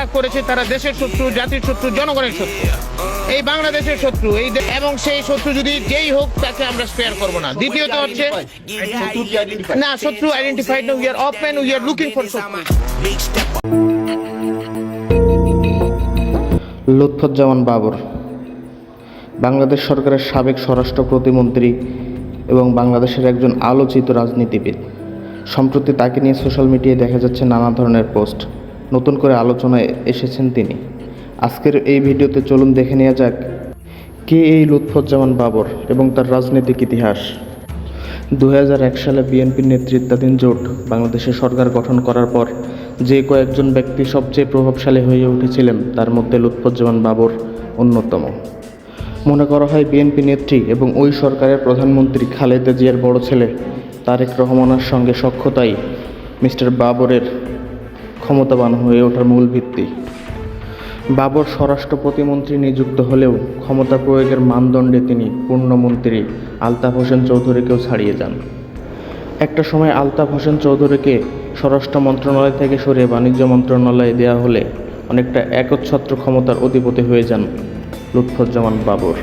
যারা করেছে তারা দেশের শত্রু, জাতির শত্রু, জনগণের শত্রু, এই বাংলাদেশের শত্রু, এবং সেই শত্রু যদি যেই হোক তাকে আমরা স্পেয়ার করব না। দ্বিতীয়ত হচ্ছে না, শত্রু আইডেন্টিফাইড না, we are open, we are looking for শত্রু। লুৎফুজ্জামান বাবর বাংলাদেশ সরকারের সাবেক স্বরাষ্ট্র প্রতিমন্ত্রী এবং বাংলাদেশের একজন আলোচিত রাজনীতিবিদ। সম্প্রতি তাকে নিয়ে সোশ্যাল মিডিয়ায় দেখা যাচ্ছে নানা ধরনের পোস্ট, নতুন করে আলোচনায় এসেছেন তিনি। আজকের এই ভিডিওতে চলুন দেখে নেওয়া যাক কে এই লুৎফুজ্জামান বাবর এবং তার রাজনৈতিক ইতিহাস। 2001 সালে বিএনপির নেতৃত্বাধীন জোট বাংলাদেশে সরকার গঠন করার পর যে কয়েকজন ব্যক্তি সবচেয়ে প্রভাবশালী হয়ে উঠেছিলেন তার মধ্যে লুৎফুজ্জামান বাবর অন্যতম। মনে করা হয় বিএনপি নেত্রী এবং ওই সরকারের প্রধানমন্ত্রী খালেদা জিয়ার বড় ছেলে তারেক রহমানের সঙ্গে সখ্যতাই মিস্টার বাবরের ক্ষমতাবান হয়ে ওঠার মূল ভিত্তি। বাবর স্বরাষ্ট্র প্রতিমন্ত্রী নিযুক্ত হলেও ক্ষমতা প্রয়োগের মানদণ্ডে তিনি পূর্ণমন্ত্রী আলতাফ হোসেন চৌধুরীকেও ছাড়িয়ে যান। একটা সময় আলতাফ হোসেন চৌধুরীকে স্বরাষ্ট্র মন্ত্রণালয় থেকে সরিয়ে বাণিজ্য মন্ত্রণালয়ে দেওয়া হলে অনেকটা একচ্ছত্র ক্ষমতার অধিপতি হয়ে যান লুৎফুজ্জামান বাবর।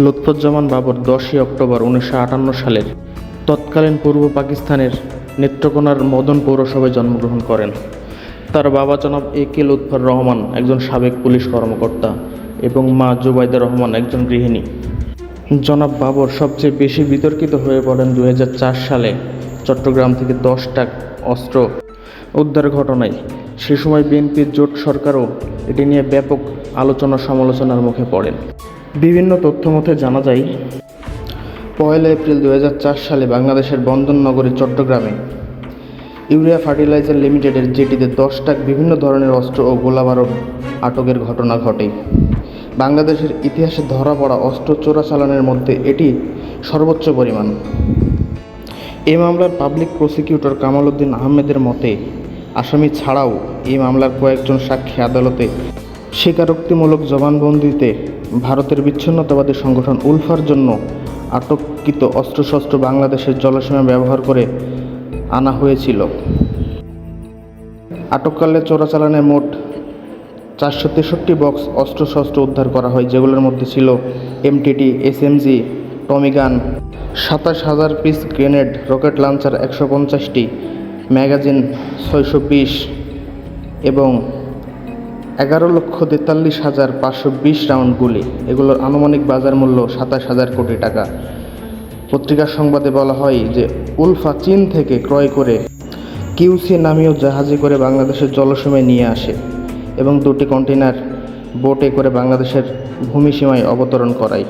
লুৎফুজ্জামান বাবর 10ই অক্টোবর 1958 সালের তৎকালীন পূর্ব পাকিস্তানের নেত্রকোনার মদন পৌরসভায় জন্মগ্রহণ করেন। তার বাবা জনাব A.K. লুৎফর রহমান একজন সাবেক পুলিশ কর্মকর্তা এবং মা জুবাইদা রহমান একজন গৃহিণী। জনাব বাবর সবচেয়ে বেশি বিতর্কিত হয়ে পড়েন 2004 সালে চট্টগ্রাম থেকে 10টা অস্ত্র উদ্ধার ঘটনায়। সে সময় বিএনপির জোট সরকারও এটি নিয়ে ব্যাপক আলোচনা সমালোচনার মুখে পড়েন। বিভিন্ন তথ্যমতে জানা যায় 1 এপ্রিল 2004 সালে বাংলাদেশের বন্দর নগরী চট্টগ্রামে ইউরিয়া ফার্টিলাইজার লিমিটেডের জেটিতে 10টা বিভিন্ন ধরনের অস্ত্র ও গোলাবারুদ আটকের ঘটনা ঘটে। বাংলাদেশের ইতিহাসে ধরা পড়া অস্ত্র চোরাচালানের মধ্যে এটি সর্বোচ্চ পরিমাণ। এই মামলার পাবলিক প্রসিকিউটর কামাল উদ্দিন আহমেদের মতে আসামি ছাড়াও এই মামলার কয়েকজন সাক্ষী আদালতে স্বীকারোক্তিমূলক জবানবন্দিতে ভারতের বিচ্ছিন্নতাবাদী সংগঠন উলফার জন্য আটককৃত অস্ত্রশস্ত্র বাংলাদেশের জলসীমা ব্যবহার করে আনা হয়েছিল। আটককালে চোরাচালানে মোট 463 বক্স অস্ত্রশস্ত্র উদ্ধার করা হয়, যেগুলোর মধ্যে ছিল MTT, SMG, Tommy gun, 27,000 piece grenade, rocket launcher 150টি, ম্যাগাজিন 620 এবং 11,43,520 রাউন্ড গুলি। এগুলোর আনুমানিক বাজার মূল্য 27,000 কোটি টাকা। পত্রিকার সংবাদে বলা হয় যে উলফা চীন থেকে ক্রয় করে QC নামীয় জাহাজে করে বাংলাদেশের জলসীমায় নিয়ে আসে এবং 2টি কন্টেইনার বোটে করে বাংলাদেশের ভূমিসীমায় অবতরণ করায়।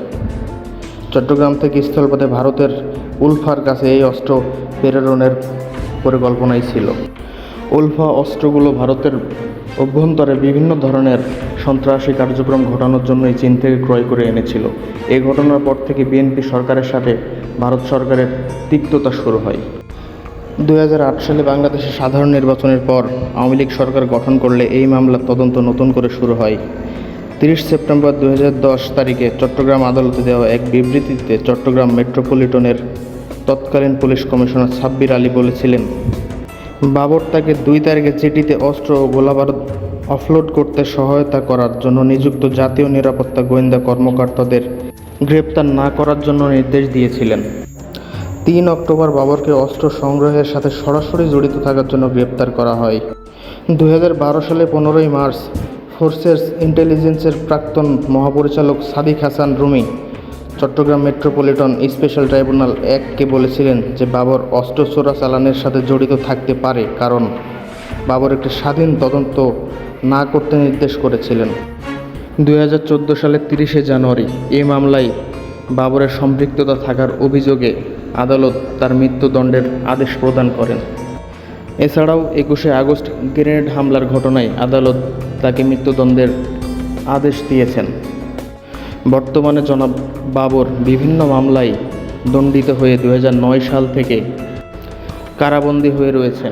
চট্টগ্রাম থেকে স্থলপথে ভারতের উলফার কাছে এই অস্ত্র প্রেরণের পরিকল্পনাই ছিল। উলফা অস্ত্রগুলো ভারতের অভ্যন্তরে বিভিন্ন ধরনের সন্ত্রাসী কার্যক্রম ঘটানোর জন্যই চীন থেকে ক্রয় করে এনেছিল। এই ঘটনার পর থেকে বিএনপি সরকারের সাথে ভারত সরকারের তিক্ততা শুরু হয়। 2008 সালে বাংলাদেশের সাধারণ নির্বাচনের পর আওয়ামী লীগ সরকার গঠন করলে এই মামলার তদন্ত নতুন করে শুরু হয়। 30 সেপ্টেম্বর 2010 তারিখে চট্টগ্রাম আদালতে দেওয়া এক বিবৃতিতে চট্টগ্রাম মেট্রোপলিটনের তৎকালীন পুলিশ কমিশনার সাব্বির আলী বলেছিলেন, বাবর তাকে 2 তারিখে জেটিতে অস্ত্র ও গোলাবারুদ অফলোড করতে সহায়তা করার জন্য নিযুক্ত জাতীয় নিরাপত্তা গোয়েন্দা কর্মকর্তাদের গ্রেপ্তার না করার জন্য নির্দেশ দিয়েছিলেন। 3 অক্টোবর বাবরকে অস্ত্র সংগ্রহের সাথে সরাসরি জড়িত থাকার জন্য গ্রেপ্তার করা হয়। 2012 সালে 15ই মার্চ ফোর্সেস ইন্টেলিজেন্সের প্রাক্তন মহাপরিচালক Sadiq Hasan Rumi Chattogram metropolitan special tribunal 1কে বলেছিলেন যে বাবর অস্ত্র চোরাচালানের সাথে জড়িত থাকতে পারে, কারণ বাবর একটি স্বাধীন তদন্ত না করতে নির্দেশ করেছিলেন। 2014 সালের 30শে জানুয়ারি এই মামলায় বাবরের সম্পৃক্ততা থাকার অভিযোগে আদালত তার মৃত্যুদণ্ডের আদেশ প্রদান করেন। এছাড়াও 21শে আগস্ট গ্রেনেড হামলার ঘটনায় আদালত তাকে মৃত্যুদণ্ডের আদেশ দিয়েছেন। বর্তমানে জনাব বাবর বিভিন্ন মামলায় দণ্ডিত হয়ে 2009 সাল থেকে কারাবন্দী হয়ে রয়েছেন।